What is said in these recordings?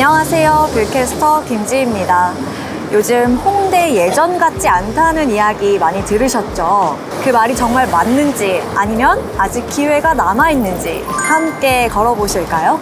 안녕하세요. 뷰캐스터 김지희입니다. 요즘 홍대 예전 같지 않다는 이야기 많이 들으셨죠? 그 말이 정말 맞는지 아니면 아직 기회가 남아있는지 함께 걸어보실까요?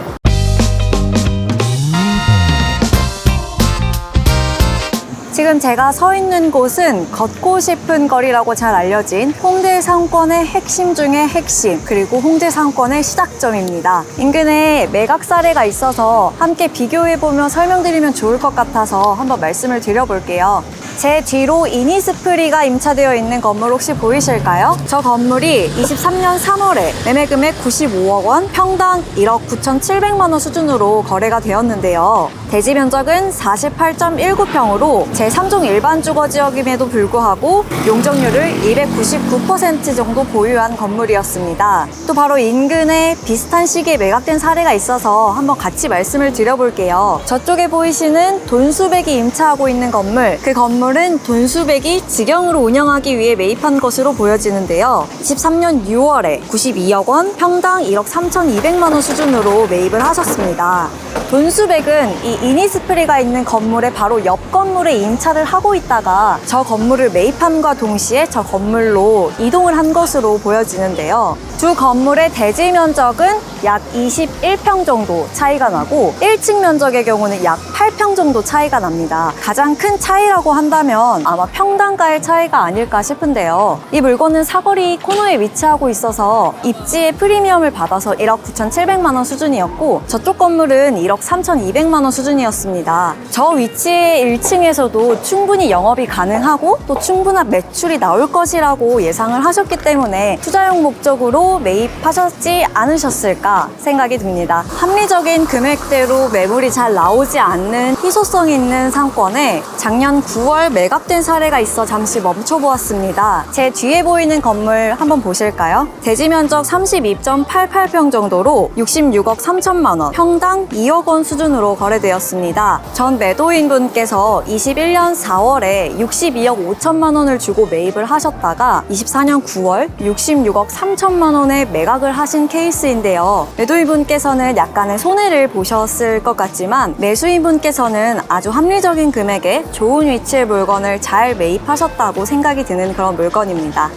지금 제가 서 있는 곳은 걷고 싶은 거리라고 잘 알려진 홍대 상권의 핵심 중의 핵심, 그리고 홍대 상권의 시작점입니다. 인근에 매각 사례가 있어서 함께 비교해보며 설명드리면 좋을 것 같아서 한번 말씀을 드려볼게요. 제 뒤로 이니스프리가 임차되어 있는 건물 혹시 보이실까요? 저 건물이 23년 3월에 매매금액 95억 원, 평당 1억 9,700만 원 수준으로 거래가 되었는데요. 대지 면적은 48.19평으로 제3종 일반 주거지역임에도 불구하고 용적률을 299% 정도 보유한 건물이었습니다. 또 바로 인근에 비슷한 시기에 매각된 사례가 있어서 한번 같이 말씀을 드려볼게요. 저쪽에 보이시는 돈수백이 임차하고 있는 건물, 그 건물은 돈수백이 직영으로 운영하기 위해 매입한 것으로 보여지는데요. 23년 6월에 92억 원, 평당 1억 3,200만 원 수준으로 매입을 하셨습니다. 돈수백은 이 이니스프리가 있는 건물의 바로 옆 건물에 임차를 하고 있다가 저 건물을 매입함과 동시에 저 건물로 이동을 한 것으로 보여지는데요. 두 건물의 대지 면적은 약 21평 정도 차이가 나고 1층 면적의 경우는 약 8평 정도 차이가 납니다. 가장 큰 차이라고 한다면 아마 평당가의 차이가 아닐까 싶은데요. 이 물건은 사거리 코너에 위치하고 있어서 입지의 프리미엄을 받아서 1억 9,700만 원 수준이었고 저쪽 건물은 1억 3,200만 원 수준이었습니다. 저 위치의 1층에서도 충분히 영업이 가능하고 또 충분한 매출이 나올 것이라고 예상을 하셨기 때문에 투자용 목적으로 매입하셨지 않으셨을까 생각이 듭니다. 합리적인 금액대로 매물이 잘 나오지 않는 희소성 있는 상권에 작년 9월 매각된 사례가 있어 잠시 멈춰보았습니다. 제 뒤에 보이는 건물 한번 보실까요? 대지 면적 32.88평 정도로 66억 3천만 원, 평당 2억 원 수준으로 거래되었습니다. 전 매도인분께서 21년 4월에 62억 5천만 원을 주고 매입을 하셨다가 24년 9월 66억 3천만 원에 매각을 하신 케이스인데요. 매도인분께서는 약간의 손해를 보셨을 것 같지만 매수인분께서는 아주 합리적인 금액에 좋은 위치의 물건을 잘 매입하셨다고 생각이 드는 그런 물건입니다.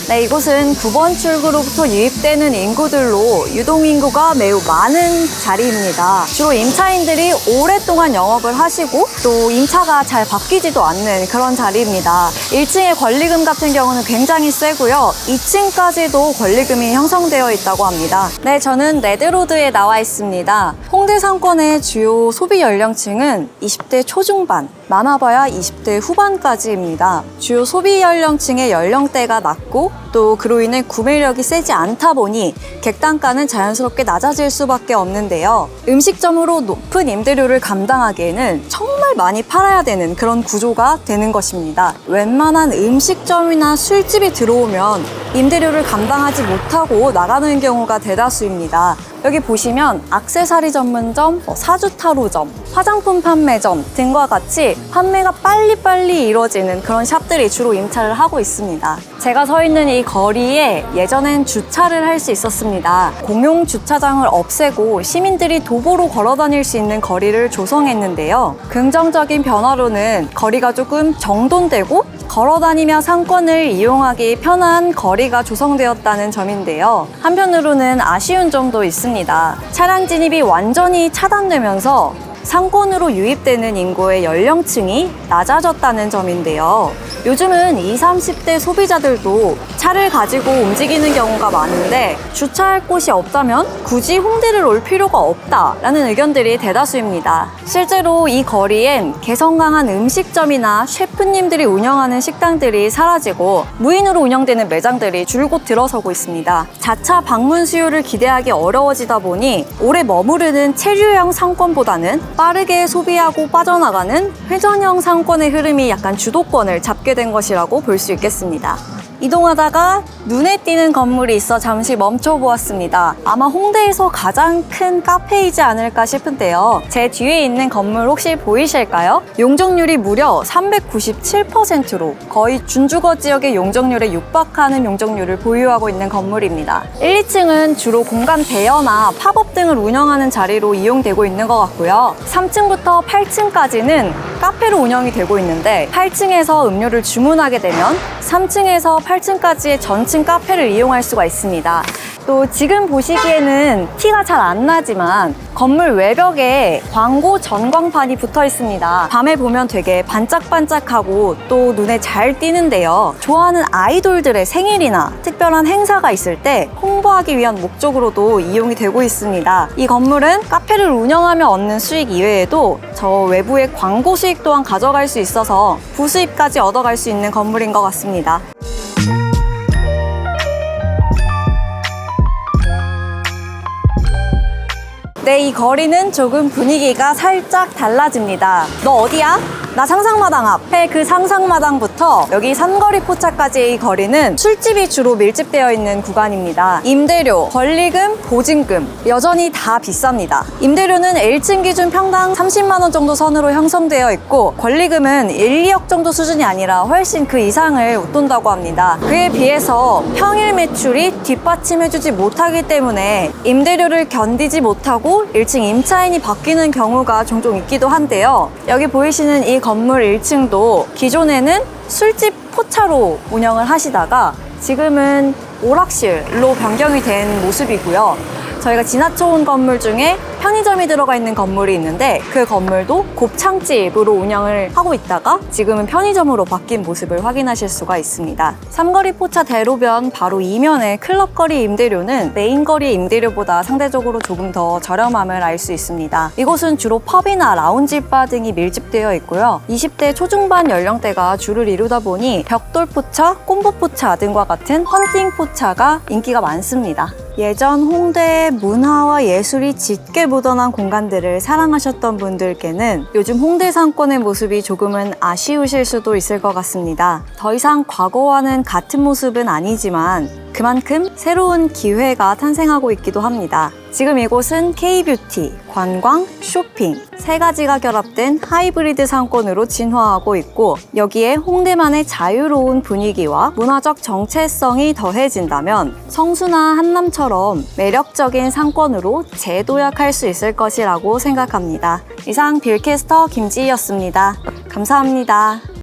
네, 이곳은 9번 출구로부터 유입되는 인구들로 유동인구가 매우 많은 자리입니다. 주로 임차인들이 오랫동안 영업을 하시고 또 임차가 잘 바뀌지도 않는 그런 자리입니다. 1층의 권리금 같은 경우는 굉장히 세고요. 2층까지도 권리금이 형성되어 있다고 합니다. 네, 저는 레드로드에 나와 있습니다. 홍대 상권의 주요 소비 연령층은 20대 초중반, 많아봐야 20대 후반까지입니다. 주요 소비 연령층의 연령대가 낮고 또 그로 인해 구매력이 세지 않다 보니 객단가는 자연스럽게 낮아질 수밖에 없는데요. 음식점으로 높은 임대료를 감당하기에는 정말 많이 팔아야 되는 그런 구조가 되는 것입니다. 웬만한 음식점이나 술집이 들어오면 임대료를 감당하지 못하고 나가는 경우가 대다수입니다. 여기 보시면 액세서리 전문점, 사주타로점, 화장품 판매점 등과 같이 판매가 빨리빨리 이루어지는 그런 샵들이 주로 임차를 하고 있습니다. 제가 서 있는 이 거리에 예전엔 주차를 할 수 있었습니다. 공용 주차장을 없애고 시민들이 도보로 걸어 다닐 수 있는 거리를 조성했는데요. 긍정적인 변화로는 거리가 조금 정돈되고 걸어 다니며 상권을 이용하기 편한 거리가 조성되었다는 점인데요. 한편으로는 아쉬운 점도 있습니다. 차량 진입이 완전히 차단되면서 상권으로 유입되는 인구의 연령층이 낮아졌다는 점인데요. 요즘은 20, 30대 소비자들도 차를 가지고 움직이는 경우가 많은데 주차할 곳이 없다면 굳이 홍대를 올 필요가 없다라는 의견들이 대다수입니다. 실제로 이 거리엔 개성 강한 음식점이나 셰프님들이 운영하는 식당들이 사라지고 무인으로 운영되는 매장들이 줄곧 들어서고 있습니다. 자차 방문 수요를 기대하기 어려워지다 보니 오래 머무르는 체류형 상권보다는 빠르게 소비하고 빠져나가는 회전형 상권의 흐름이 약간 주도권을 잡게 된 것이라고 볼 수 있겠습니다. 이동하다가 눈에 띄는 건물이 있어 잠시 멈춰보았습니다. 아마 홍대에서 가장 큰 카페이지 않을까 싶은데요. 제 뒤에 있는 건물 혹시 보이실까요? 용적률이 무려 397%로 거의 준주거 지역의 용적률에 육박하는 용적률을 보유하고 있는 건물입니다. 1, 2층은 주로 공간 대여나 팝업 등을 운영하는 자리로 이용되고 있는 것 같고요. 3층부터 8층까지는 카페로 운영이 되고 있는데 8층에서 음료를 주문하게 되면 3층에서 8층까지의 전층 카페를 이용할 수가 있습니다. 또 지금 보시기에는 티가 잘 안 나지만 건물 외벽에 광고 전광판이 붙어 있습니다. 밤에 보면 되게 반짝반짝하고 또 눈에 잘 띄는데요. 좋아하는 아이돌들의 생일이나 특별한 행사가 있을 때 홍보하기 위한 목적으로도 이용이 되고 있습니다. 이 건물은 카페를 운영하며 얻는 수익 이외에도 저 외부의 광고 수익 또한 가져갈 수 있어서 부수입까지 얻어갈 수 있는 건물인 것 같습니다. 네, 이 거리는 조금 분위기가 살짝 달라집니다. 너 어디야? 나 상상마당 앞에 그 상상마당부터 여기 삼거리 포차까지의 이 거리는 술집이 주로 밀집되어 있는 구간입니다. 임대료, 권리금, 보증금 여전히 다 비쌉니다. 임대료는 1층 기준 평당 30만 원 정도 선으로 형성되어 있고 권리금은 1, 2억 정도 수준이 아니라 훨씬 그 이상을 웃돈다고 합니다. 그에 비해서 평일 매출이 뒷받침해주지 못하기 때문에 임대료를 견디지 못하고 1층 임차인이 바뀌는 경우가 종종 있기도 한데요. 여기 보이시는 이 건물 1층도 기존에는 술집 포차로 운영을 하시다가 지금은 오락실로 변경이 된 모습이고요. 저희가 지나쳐온 건물 중에 편의점이 들어가 있는 건물이 있는데 그 건물도 곱창집으로 운영을 하고 있다가 지금은 편의점으로 바뀐 모습을 확인하실 수가 있습니다. 삼거리 포차 대로변 바로 이면의 클럽거리 임대료는 메인거리 임대료보다 상대적으로 조금 더 저렴함을 알 수 있습니다. 이곳은 주로 펍이나 라운지바 등이 밀집되어 있고요. 20대 초중반 연령대가 주를 이루다 보니 벽돌 포차, 콤보 포차 등과 같은 헌팅 포차가 인기가 많습니다. 예전 홍대의 문화와 예술이 짙게 묻어난 공간들을 사랑하셨던 분들께는 요즘 홍대 상권의 모습이 조금은 아쉬우실 수도 있을 것 같습니다. 더 이상 과거와는 같은 모습은 아니지만 그만큼 새로운 기회가 탄생하고 있기도 합니다. 지금 이곳은 K-뷰티, 관광, 쇼핑 세 가지가 결합된 하이브리드 상권으로 진화하고 있고 여기에 홍대만의 자유로운 분위기와 문화적 정체성이 더해진다면 성수나 한남처럼 매력적인 상권으로 재도약할 수 있을 것이라고 생각합니다. 이상 빌캐스터 김지희였습니다. 감사합니다.